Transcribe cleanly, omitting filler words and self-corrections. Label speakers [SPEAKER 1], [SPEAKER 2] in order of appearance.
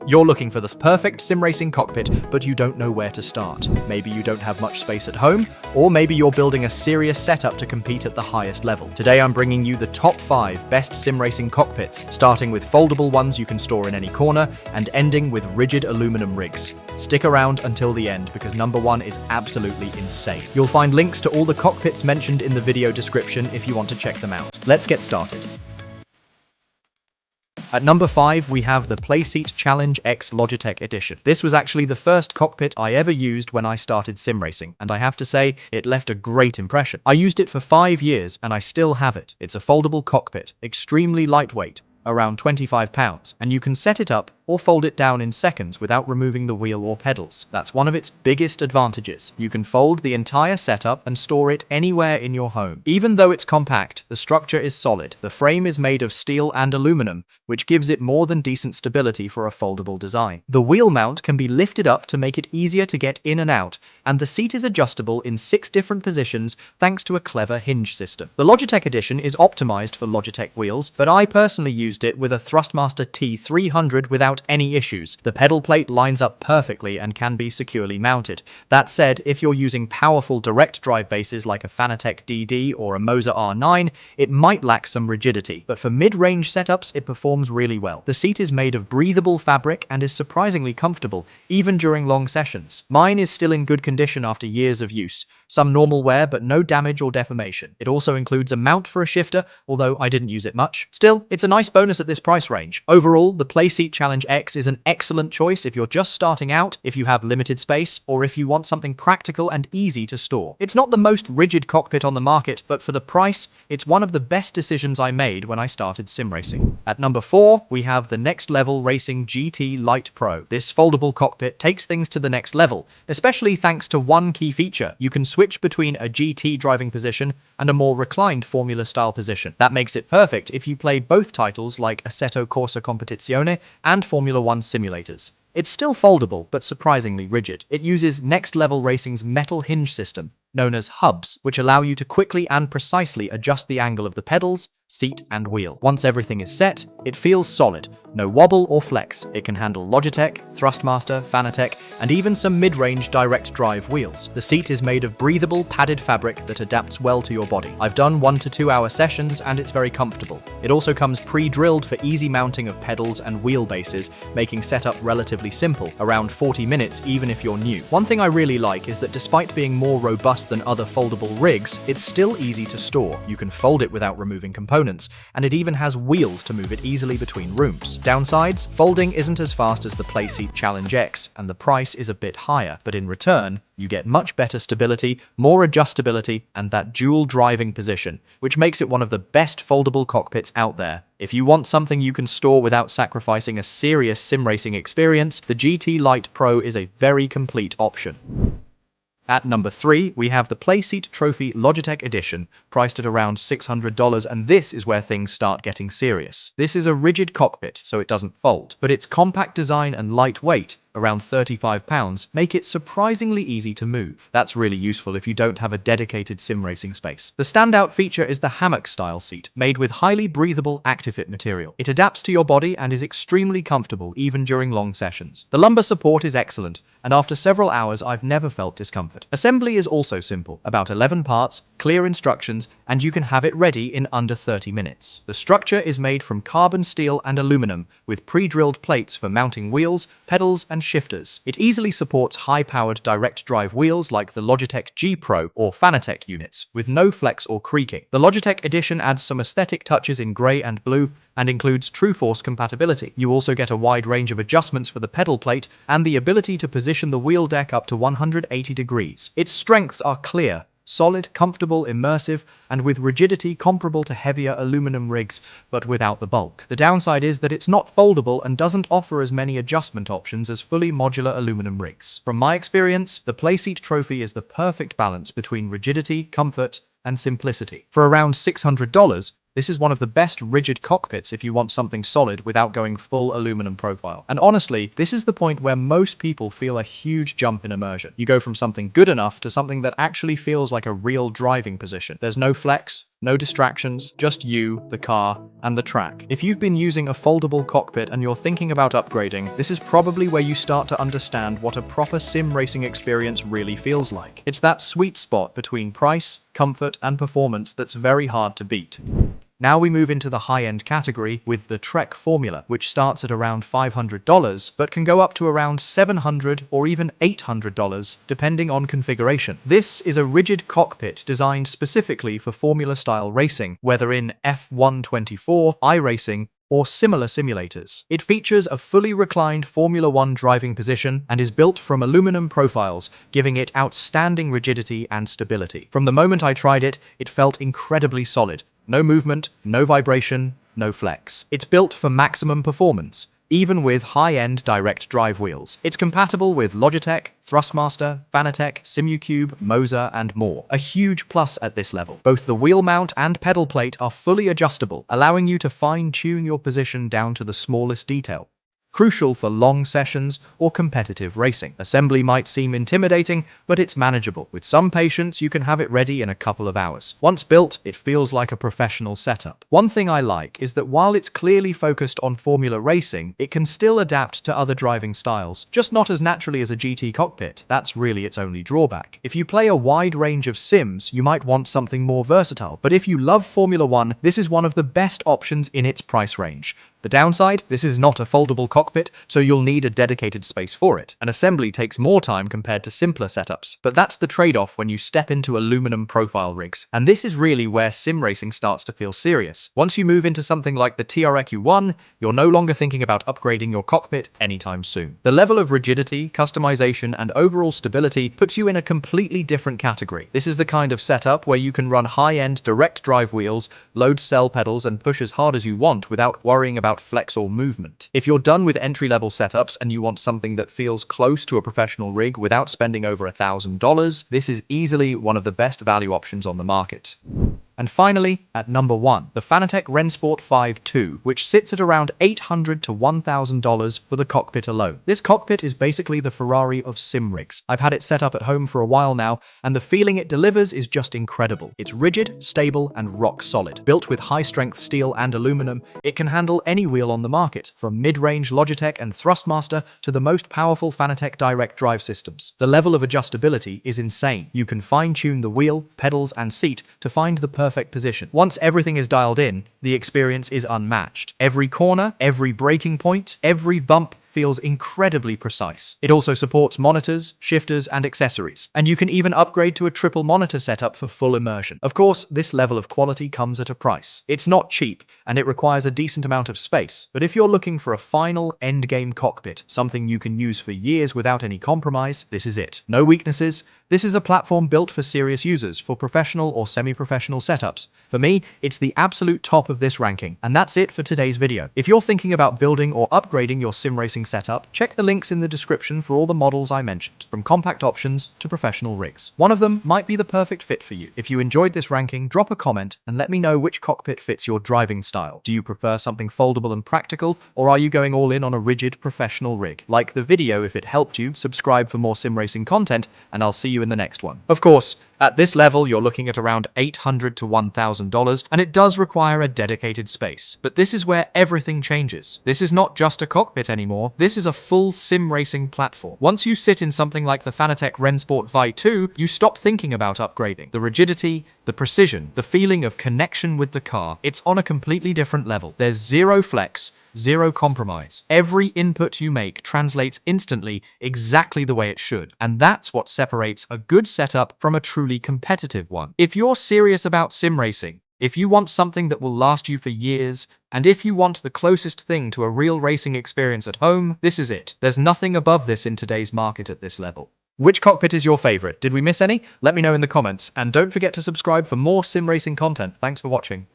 [SPEAKER 1] You're looking for the perfect sim racing cockpit, but you don't know where to start. Maybe you don't have much space at home, or maybe you're building a serious setup to compete at the highest level. Today I'm bringing you the top 5 best sim racing cockpits, starting with foldable ones you can store in any corner, and ending with rigid aluminum rigs. Stick around until the end because number 1 is absolutely insane. You'll find links to all the cockpits mentioned in the video description if you want to check them out. Let's get started. At number 5, we have the Playseat Challenge X Logitech Edition. This was actually the first cockpit I ever used when I started sim racing, and I have to say, it left a great impression. I used it for 5 years, and I still have it. It's a foldable cockpit, extremely lightweight, around 25 pounds, and you can set it up or fold it down in seconds without removing the wheel or pedals. That's one of its biggest advantages. You can fold the entire setup and store it anywhere in your home. Even though it's compact, the structure is solid. The frame is made of steel and aluminum, which gives it more than decent stability for a foldable design. The wheel mount can be lifted up to make it easier to get in and out, and the seat is adjustable in 6 different positions thanks to a clever hinge system. The Logitech edition is optimized for Logitech wheels, but I personally used it with a Thrustmaster T300 without any issues. The pedal plate lines up perfectly and can be securely mounted. That said, if you're using powerful direct drive bases like a Fanatec DD or a Moser R9, it might lack some rigidity, but for mid-range setups it performs really well. The seat is made of breathable fabric and is surprisingly comfortable, even during long sessions. Mine is still in good condition after years of use. Some normal wear, but no damage or deformation. It also includes a mount for a shifter, although I didn't use it much. Still, it's a nice bonus at this price range. Overall, the Playseat Challenge X is an excellent choice if you're just starting out, if you have limited space, or if you want something practical and easy to store. It's not the most rigid cockpit on the market, but for the price, it's one of the best decisions I made when I started sim racing. At number 4, we have the Next Level Racing GT Lite Pro. This foldable cockpit takes things to the next level, especially thanks to one key feature. You can switch between a GT driving position and a more reclined Formula style position. That makes it perfect if you play both titles like Assetto Corsa Competizione and Formula 1 simulators. It's still foldable, but surprisingly rigid. It uses Next Level Racing's metal hinge system, known as hubs, which allow you to quickly and precisely adjust the angle of the pedals, seat, and wheel. Once everything is set, it feels solid. No wobble or flex. It can handle Logitech, Thrustmaster, Fanatec, and even some mid-range direct drive wheels. The seat is made of breathable, padded fabric that adapts well to your body. I've done 1 to 2 hour sessions and it's very comfortable. It also comes pre-drilled for easy mounting of pedals and wheel bases, making setup relatively simple, around 40 minutes even if you're new. One thing I really like is that despite being more robust than other foldable rigs, it's still easy to store. You can fold it without removing components, and it even has wheels to move it easily between rooms. Downsides, folding isn't as fast as the Playseat Challenge X, and the price is a bit higher, but in return, you get much better stability, more adjustability, and that dual driving position, which makes it one of the best foldable cockpits out there. If you want something you can store without sacrificing a serious sim racing experience, the GT Lite Pro is a very complete option. At number 3, we have the Playseat Trophy Logitech Edition, priced at around $600, and this is where things start getting serious. This is a rigid cockpit, so it doesn't fold, but its compact design and lightweight, around 35 pounds, make it surprisingly easy to move. That's really useful if you don't have a dedicated sim racing space. The standout feature is the hammock-style seat, made with highly breathable ActiveFit material. It adapts to your body and is extremely comfortable even during long sessions. The lumbar support is excellent, and after several hours I've never felt discomfort. Assembly is also simple, about 11 parts, clear instructions, and you can have it ready in under 30 minutes. The structure is made from carbon steel and aluminum, with pre-drilled plates for mounting wheels, pedals, and shifters. It easily supports high-powered direct drive wheels like the Logitech G Pro or Fanatec units, with no flex or creaking. The Logitech edition adds some aesthetic touches in grey and blue, and includes TrueForce compatibility. You also get a wide range of adjustments for the pedal plate and the ability to position the wheel deck up to 180 degrees. Its strengths are clear, solid, comfortable, immersive, and with rigidity comparable to heavier aluminum rigs, but without the bulk. The downside is that it's not foldable and doesn't offer as many adjustment options as fully modular aluminum rigs. From my experience, the Playseat Trophy is the perfect balance between rigidity, comfort, and simplicity. For around $600, this is one of the best rigid cockpits if you want something solid without going full aluminum profile. And honestly, this is the point where most people feel a huge jump in immersion. You go from something good enough to something that actually feels like a real driving position. There's no flex, No distractions, just you, the car, and the track. If you've been using a foldable cockpit and you're thinking about upgrading, this is probably where you start to understand what a proper sim racing experience really feels like. It's that sweet spot between price, comfort, and performance that's very hard to beat. Now we move into the high-end category with the Treq Formula, which starts at around $500, but can go up to around $700 or even $800, depending on configuration. This is a rigid cockpit designed specifically for Formula-style racing, whether in F124, iRacing, or similar simulators. It features a fully reclined Formula One driving position and is built from aluminum profiles, giving it outstanding rigidity and stability. From the moment I tried it, it felt incredibly solid. No movement, no vibration, no flex. It's built for maximum performance, even with high-end direct drive wheels. It's compatible with Logitech, Thrustmaster, Fanatec, Simucube, Moser, and more. A huge plus at this level. Both the wheel mount and pedal plate are fully adjustable, allowing you to fine-tune your position down to the smallest detail. Crucial for long sessions or competitive racing. Assembly might seem intimidating, but it's manageable. With some patience, you can have it ready in a couple of hours. Once built, it feels like a professional setup. One thing I like is that while it's clearly focused on Formula racing, it can still adapt to other driving styles, just not as naturally as a GT cockpit. That's really its only drawback. If you play a wide range of sims, you might want something more versatile, but if you love Formula One, this is one of the best options in its price range. The downside? This is not a foldable cockpit, so you'll need a dedicated space for it. An assembly takes more time compared to simpler setups, but that's the trade-off when you step into aluminum profile rigs. And this is really where sim racing starts to feel serious. Once you move into something like the TRQ-1, you're no longer thinking about upgrading your cockpit anytime soon. The level of rigidity, customization, and overall stability puts you in a completely different category. This is the kind of setup where you can run high-end direct drive wheels, load cell pedals, and push as hard as you want without worrying about flex or movement. If you're done with entry-level setups and you want something that feels close to a professional rig without spending over $1,000, this is easily one of the best value options on the market. And finally, at number 1, the Fanatec RennSport V2, which sits at around $800 to $1,000 for the cockpit alone. This cockpit is basically the Ferrari of sim rigs. I've had it set up at home for a while now, and the feeling it delivers is just incredible. It's rigid, stable, and rock solid. Built with high-strength steel and aluminum, it can handle any wheel on the market, from mid-range Logitech and Thrustmaster to the most powerful Fanatec direct drive systems. The level of adjustability is insane. You can fine-tune the wheel, pedals, and seat to find the perfect position. Once everything is dialed in, the experience is unmatched. Every corner, every braking point, every bump feels incredibly precise. It also supports monitors, shifters, and accessories, and you can even upgrade to a triple monitor setup for full immersion. Of course, this level of quality comes at a price. It's not cheap, and it requires a decent amount of space, but if you're looking for a final endgame cockpit, something you can use for years without any compromise, this is it. No weaknesses. This is a platform built for serious users, for professional or semi-professional setups. For me, it's the absolute top of this ranking, and that's it for today's video. If you're thinking about building or upgrading your sim racing setup, check the links in the description for all the models I mentioned, from compact options to professional rigs. One of them might be the perfect fit for you. If you enjoyed this ranking, drop a comment and let me know which cockpit fits your driving style. Do you prefer something foldable and practical, or are you going all in on a rigid professional rig? Like the video if it helped you, subscribe for more sim racing content, and I'll see you in the next one. Of course, at this level, you're looking at around $800 to $1,000, and it does require a dedicated space. But this is where everything changes. This is not just a cockpit anymore, this is a full sim racing platform. Once you sit in something like the Fanatec RennSport V2, you stop thinking about upgrading. The rigidity, the precision, the feeling of connection with the car, it's on a completely different level. There's zero flex, zero compromise. Every input you make translates instantly exactly the way it should. And that's what separates a good setup from a truly competitive one. If you're serious about sim racing, if you want something that will last you for years, and if you want the closest thing to a real racing experience at home, this is it. There's nothing above this in today's market at this level. Which cockpit is your favorite? Did we miss any? Let me know in the comments, and don't forget to subscribe for more sim racing content. Thanks for watching.